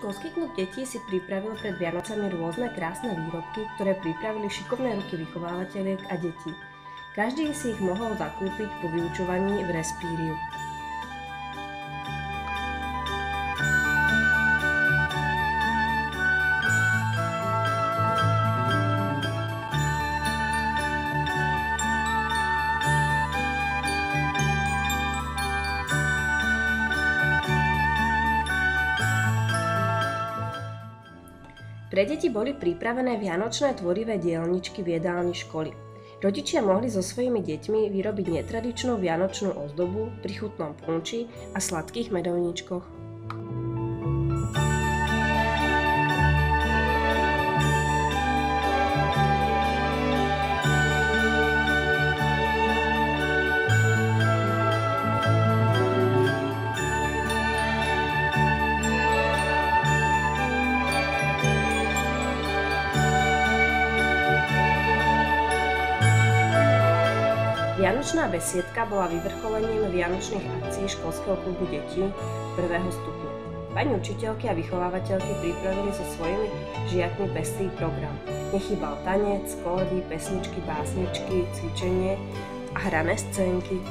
Školský klub detí si pripravil pred Vianocami rôzne krásne výrobky, ktoré pripravili šikovné ruky vychovávateľiek a detí. Každý si ich mohol zakúpiť po vyučovaní v Respíriu. Pre deti boli pripravené vianočné tvorivé dielničky v jedálni školy. Rodičia mohli so svojimi deťmi vyrobiť netradičnú vianočnú ozdobu pri chutnom punči a sladkých medovníčkoch. Vianočná besiedka bola vyvrcholením vianočných akcií školského klubu detí 1. stupňa. Pani učiteľky a vychovávateľky pripravili so svojimi žiakmi pestrý program. Nechýbal tanec, koledy, pesničky, básničky, cvičenie a hrané scénky.